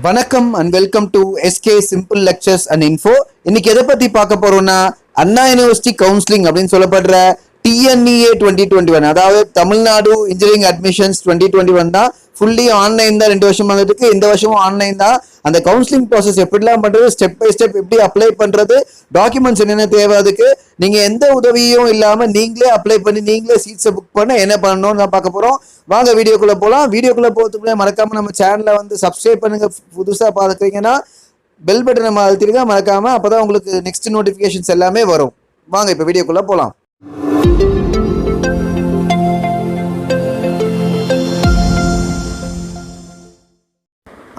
வணக்கம் and welcome to sksimple lectures and info. இன்னைக்கு எதை பத்தி பார்க்க போறோம்னா அண்ணா யூனிவர்சிட்டி கவுன்சிலிங் அப்படின்னு சொல்லப்படுற TNEA 2021, அதாவது தமிழ்நாடு இன்ஜினியரிங் அட்மிஷன்ஸ் 2021 தான். ஃபுல்லி ஆன்லைன் தான். 2 வருஷம் இருக்கு, இந்த வருஷமும் ஆன்லைன் தான். அந்த கவுன்சிலிங் ப்ராசஸ் எப்படிலாம் பண்றது, ஸ்டெப் பை ஸ்டெப் எப்படி அப்ளை பண்றது, டாக்குமெண்ட்ஸ் என்னென்ன தேவை, அதுக்கு நீங்க எந்த உதவியும் இல்லாம நீங்களே அப்ளை பண்ணி நீங்களே சீட்ஸை புக் பண்ண என்ன பண்ணணும்னு நான் பார்க்க போறோம். வாங்க வீடியோக்குள்ள போகலாம். வீடியோக்குள்ள போகிறதுக்குள்ளே மறக்காம நம்ம சேனலை வந்து சப்ஸ்கிரைப் பண்ணுங்க. புதுசா பார்க்குறீங்கன்னா பெல் பட்டனை அழுத்திடுங்க மறக்காம, அப்பதான் உங்களுக்கு நெக்ஸ்ட் நோட்டிஃபிகேஷன்ஸ் எல்லாமே வரும். வாங்க இப்போ வீடியோக்குள்ள போகலாம்.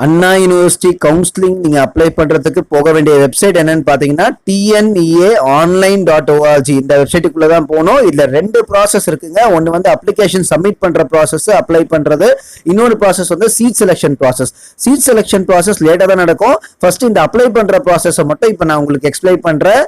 அண்ணா யூனிவர்சிட்டி கவுன்சிலிங் நீங்க அப்ளை பண்றதுக்கு போக வேண்டிய வெப்சைட் என்னன்னு பாத்தீங்கன்னா tneaonline.org. இந்த வெப்சைட்டுக்குள்ள தான் போகணும். இதுல 2 ப்ராசஸ் இருக்குங்க. ஒன்னு வந்து அப்ளிகேஷன் சப்மிட் பண்ற ப்ராசஸ், அப்ளை பண்றது. இன்னொரு ப்ராசஸ் வந்து seat selection process. Seat selection process லேட்டா தான் நடக்கும். ஃபர்ஸ்ட் இந்த அப்ளை பண்ற ப்ராசஸை மட்டும் இப்போ நான் உங்களுக்கு எக்ஸ்பிளைன் பண்றேன்.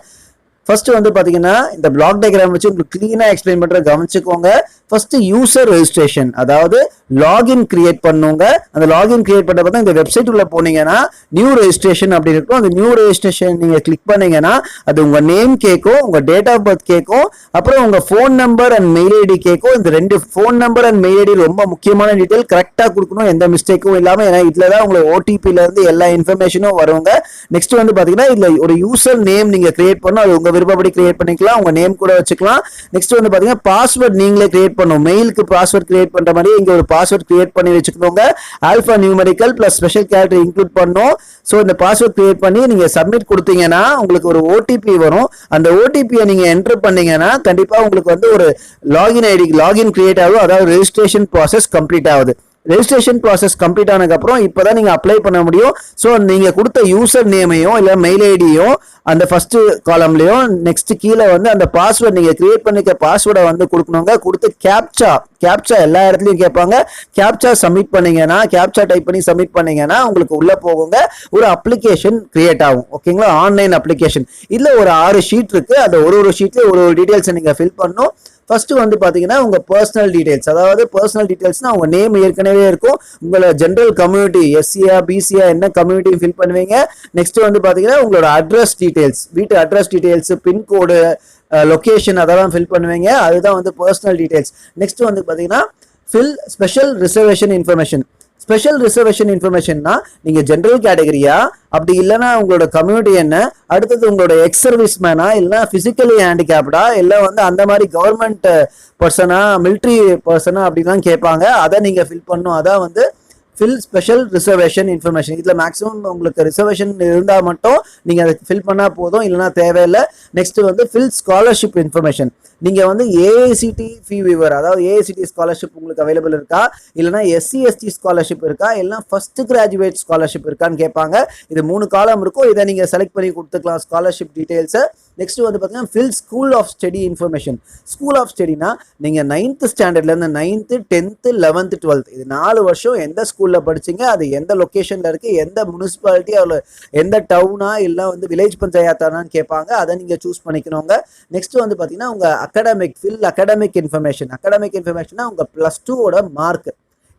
ஃபர்ஸ்ட் வந்து பாத்தீங்கன்னா இந்த பிளாக் டயக்ராம் வச்சு உங்களுக்கு கிளீனா எக்ஸ்பிளைன் பண்ற கவனிச்சுக்கோங்க. ஃபர்ஸ்ட் யூசர் ரெஜிஸ்ட்ரேஷன், அதாவது லாகின் கிரியேட் பண்ணுங்க. அந்த லாகின் கிரியேட் பண்றப்ப தான் இந்த வெப்சைட் உள்ள போனீங்கன்னா நியூ ரெஜிஸ்ட்ரேஷன் அப்படி இருக்கும். அந்த நியூ ரெஜிஸ்ட்ரேஷன் நீங்க கிளிக் பண்ணீங்கன்னா அது உங்க நேம் கேட்கும், உங்க டேட் ஆஃப் பர்த் கேட்கும், அப்புறம் உங்க phone number and mail ID கேட்கும். இந்த 2 phone number and mail ID ரொம்ப முக்கியமான டீடைல், கரெக்டா கொடுக்கணும், எந்த மிஸ்டேக்கும் இல்லாம. ஏன்னா இதுலதான் உங்களுக்கு ஓடிபில இருந்து எல்லா இன்ஃபர்மேஷனும் வருங்க. நெக்ஸ்ட் வந்து பாத்தீங்கன்னா இதுல ஒரு யூசர் நேம் நீங்க கிரியேட் பண்ணணும். அது உங்க விருப்பப்படி கிரியேட் பண்ணிக்கலாம், உங்க நேம் கூட வச்சுக்கலாம். நெக்ஸ்ட் வந்து பாத்தீங்கன்னா பாஸ்வேர்ட் நீங்களே கிரியேட் பண்ணும். மெயிலுக்கு பாஸ்வேர்ட் கிரியேட் பண்ற மாதிரி இங்க ஒரு பாஸ்வேர்ட் கிரியேட் பண்ணி வச்சுக்கோங்க. Alpha numerical plus special character include பண்ணும். சோ இந்த பாஸ்வேர்ட் கிரியேட் பண்ணி நீங்க சப்மிட் கொடுத்தீங்கன்னா உங்களுக்கு ஒரு ஓடிபி வரும். அந்த ஓடிபியை நீங்க என்டர் பண்ணீங்கன்னா கண்டிப்பா உங்களுக்கு வந்து ஒரு லாகின் ஐடி லாகின் கிரியேட் ஆகும். அதாவது ரெஜிஸ்ட்ரேஷன் ப்ராசஸ் கம்ப்ளீட் ஆகுது. ரெஜிஸ்ட்ரேஷன் ப்ராசஸ் கம்ப்ளீட் ஆனதுக்கு அப்புறம் இப்பதான் நீங்க அப்ளை பண்ண முடியும். ஸோ நீங்க கொடுத்த யூசர் நேமையும் இல்ல மெயில் ஐடியும் அந்த ஃபர்ஸ்ட் காலம்லயும் நெக்ஸ்ட் கீழே வந்து அந்த பாஸ்வேர்ட் நீங்க கிரியேட் பண்ணிக்க பாஸ்வேர்டை வந்து கொடுக்கணுங்க. கொடுத்து கேப்சா எல்லா இடத்துலயும் கேட்பாங்க. கேப்சா சப்மிட் பண்ணீங்கன்னா, கேப்சா டைப் பண்ணி சப்மிட் பண்ணீங்கன்னா உங்களுக்கு உள்ள போகுங்க. ஒரு அப்ளிகேஷன் கிரியேட் ஆகும். ஓகேங்களா? Online application. இதுல ஒரு 6 ஷீட் இருக்கு. அந்த ஒரு ஷீட்ல ஒரு டீடைல்ஸ் நீங்க ஃபில் பண்ணணும். ஃபர்ஸ்ட் வந்து பாத்தீங்கன்னா உங்க பர்சனல் டீடைல்ஸ், அதாவது பர்சனல் டீடைல்ஸ்னா உங்க நேம் ஏற்கனவே இருக்கும். உங்களோட ஜெனரல் கம்யூனிட்டி எஸ்சியா பிசியா என்ன கம்யூனிட்டி ஃபில் பண்ணுவீங்க. நெக்ஸ்ட் வந்து பாத்தீங்கன்னா உங்களோட அட்ரஸ் டீடைல்ஸ், வீட்டு அட்ரஸ் டீடைல்ஸ், பின்கோடு, லொகேஷன் அதெல்லாம் ஃபில் பண்ணுவீங்க. அதுதான் வந்து பர்சனல் டீடைல்ஸ். நெக்ஸ்ட் வந்து பாத்தீங்கன்னா fill special reservation information. Special reservation இன்ஃபர்மேஷன்னா நீங்க ஜெனரல் கேட்டகரியா, அப்படி இல்லைன்னா உங்களோட கம்யூனிட்டி என்ன, அடுத்தது உங்களோட எக்ஸ் சர்வீஸ் மேனா, இல்லைன்னா பிசிக்கலி ஹேண்டிகேப்டா, இல்லை வந்து அந்த மாதிரி கவர்மெண்ட் பர்சனா, மிலிட்ரி பர்சனா அப்படிலாம் கேட்பாங்க. அதை நீங்க ஃபில் பண்ணும். அதான் வந்து ஃபில் ஸ்பெஷல் ரிசர்வேஷன் இன்ஃபர்மேஷன். இதுல மேக்ஸிமம் உங்களுக்கு ரிசர்வேஷன் இருந்தா மட்டும் நீங்க அதை ஃபில் பண்ணா போதும், இல்லைன்னா தேவையில்லை. நெக்ஸ்ட் வந்து ஃபில் ஸ்காலர்ஷிப் இன்ஃபர்மேஷன். நீங்க வந்து ஏஐசிடி ஃபீ வீவர், அதாவது ஏஐசிடி ஸ்காலர்ஷிப் உங்களுக்கு அவைலபிள் இருக்கா, இல்லைன்னா SC/ST ஸ்காலர்ஷிப் இருக்கா, இல்லைன்னா ஃபர்ஸ்ட் கிராஜுவேட் ஸ்காலர்ஷிப் இருக்கான்னு கேட்பாங்க. இது 3 காலம் இருக்கும். இதை நீங்க செலக்ட் பண்ணி கொடுத்துக்கலாம் ஸ்காலர்ஷிப் டீடைல்ஸை. நெக்ஸ்ட் வந்து பாத்தீங்கன்னா fill school of study information. School of ஸ்டடினா நீங்க 9th ஸ்டாண்டர்ட்ல இருந்து 9th 10th 11th 12th இது 4 வருஷம் எந்த ஸ்கூல்ல படிச்சீங்க, அது எந்த லொகேஷன்ல இருக்கு, எந்த முனிசிபாலிட்டி, அதுல எந்த டவுனா இல்ல வந்து வில்லேஜ் பஞ்சாயத்தானான்னு கேட்பாங்க. அதை நீங்க சூஸ் பண்ணிக்கணுங்க. நெக்ஸ்ட் வந்து பாத்தீங்கன்னா உங்க academic, fill academic information. Academic இன்ஃபர்மேஷனா உங்க +2 மார்க்,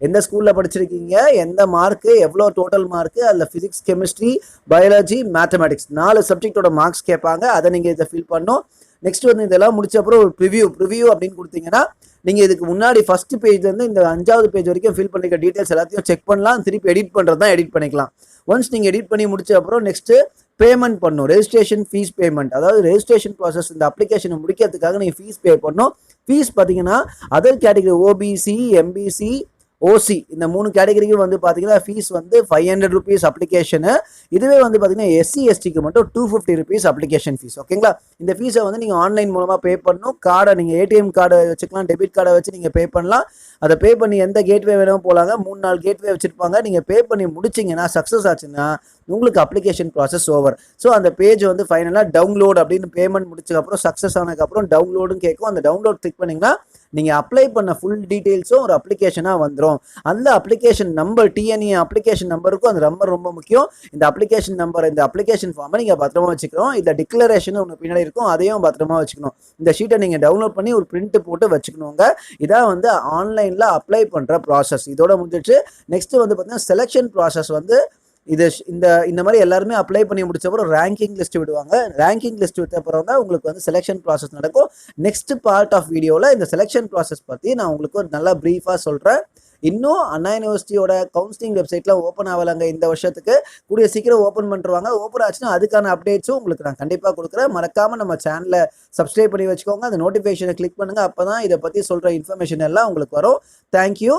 எந்த ஸ்கூல்ல படிச்சிருக்கீங்க, எந்த மார்க், எவ்வளோ டோட்டல் மார்க், அதில் பிசிக்ஸ், கெமிஸ்ட்ரி, பயாலஜி, மேத்தமெட்டிக்ஸ் 4 சப்ஜெக்டோட மார்க்ஸ் கேட்பாங்க. அதை நீங்க இதை ஃபில் பண்ணும். நெக்ஸ்ட் வந்து இதெல்லாம் முடிச்ச அப்புறம் ஒரு ப்ரிவியூ அப்படின்னு கொடுத்தீங்கன்னா நீங்க இதுக்கு முன்னாடி ஃபர்ஸ்ட் பேஜ்ல இருந்து இந்த 5வது பேஜ் வரைக்கும் ஃபில் பண்ணிக்க டீடைல்ஸ் எல்லாத்தையும் செக் பண்ணலாம். திருப்பி எடிட் பண்றது தான் எடிட் பண்ணிக்கலாம். ஒன்ஸ் நீங்க எடிட் பண்ணி முடிச்ச அப்புறம் நெக்ஸ்ட் பேமெண்ட் பண்ணும். ரெஜிஸ்ட்ரேஷன் ஃபீஸ் பேமெண்ட், அதாவது ரெஜிஸ்ட்ரேஷன் ப்ராசஸ் இந்த அப்ளிகேஷனை முடிக்கிறதுக்காக நீங்க ஃபீஸ் பே பண்ணும். ஃபீஸ் பாத்தீங்கன்னா அதர் கேட்டகரி ஓபிசி, எம்பிசி, ஓசி இந்த 3 கேட்டகரிக்கு வந்து பாத்தீங்கன்னா ஃபீஸ் வந்து 500 rupees அப்ளிகேஷனு. இதுவே வந்து பாத்தீங்கன்னா SC/STக்கு மட்டும் 250 rupees அப்ளிகேஷன் ஃபீஸ். ஓகேங்களா? இந்த ஃபீஸை வந்து நீங்க ஆன்லைன் மூலமா பே பண்ணணும். கார்டை நீங்க ஏடிஎம் கார்டை வச்சுக்கலாம், டெபிட் கார்டை வச்சு நீங்க பே பண்ணலாம். அதை பே பண்ணி எந்த கேட்வே வேணும் போலாங்க. 3-4 கேட்வே வச்சிருப்பாங்க. நீங்க பே பண்ணி முடிச்சிங்கன்னா, சக்ஸஸ் ஆச்சுன்னா உங்களுக்கு அப்ளிகேஷன் ப்ராசஸ் ஓவர். ஸோ அந்த பேஜ் வந்து ஃபைனலாக டவுன்லோட் அப்படின்னு பேமெண்ட் முடிச்சதுக்கப்புறம் சக்ஸஸ் ஆனதுக்கப்புறம் டவுன்லோடுன்னு கேட்கும். அந்த டவுன்லோட் கிளிக் பண்ணிங்கன்னா நீங்க அப்ளை பண்ண ஃபுல் டீடைல்ஸும் ஒரு அப்ளிகேஷனாக வந்துடும். அந்த அப்ளிகேஷன் நம்பர், TNEA அப்ளிகேஷன் நம்பருக்கும் அந்த நம்பர் ரொம்ப முக்கியம். இந்த அப்ளிகேஷன் நம்பர், இந்த அப்ளிகேஷன் ஃபார்மை நீங்கள் பத்திரமா வச்சுக்கணும். இந்த டிக்ளரேஷன் ஒன்று பின்னாடி இருக்கும், அதையும் பத்திரமா வச்சுக்கணும். இந்த ஷீட்டை நீங்கள் டவுன்லோட் பண்ணி ஒரு பிரிண்ட் போட்டு வச்சுக்கணுங்க. இதான் வந்து ஆன்லைனில் அப்ளை பண்ணுற ப்ராசஸ். இதோட முடிஞ்சிச்சு. நெக்ஸ்ட் வந்து பார்த்தீங்கன்னா செலெக்ஷன் ப்ராசஸ் வந்து இந்த மாதிரி எல்லாருமே அப்ளை பண்ணி முடிச்ச அப்புறம் ரேங்கிங் லிஸ்ட் விடுவாங்க. ரேங்கிங் லிஸ்ட் விட்ட அப்புறம் தான் உங்களுக்கு வந்து செலெக்ஷன் ப்ராசஸ் நடக்கும். நெக்ஸ்ட் பார்ட் ஆஃப் வீடியோவில் இந்த செலெக்ஷன் ப்ராசஸ் பற்றி நான் உங்களுக்கு ஒரு நல்லா ப்ரீஃபாக சொல்கிறேன். இன்னும் அண்ணா யூனிவர்சிட்டியோட கவுன்சிலிங் வெப்சைட்லாம் ஓப்பன் ஆகலைங்க இந்த வருஷத்துக்கு. கூடிய சீக்கிரம் ஓப்பன் பண்ணுவாங்க. ஓப்பன் ஆச்சுன்னா அதுக்கான அப்டேட்ஸும் உங்களுக்கு நான் கண்டிப்பாக கொடுக்குறேன். மறக்காமல் நம்ம சேனலை சப்ஸ்கிரைப் பண்ணி வச்சுக்கோங்க. அந்த நோட்டிஃபிகேஷனை கிளிக் பண்ணுங்கள். அப்போ தான் இதை பற்றி சொல்கிற இன்ஃபர்மேஷன் எல்லாம் உங்களுக்கு வரும். தேங்க்யூ.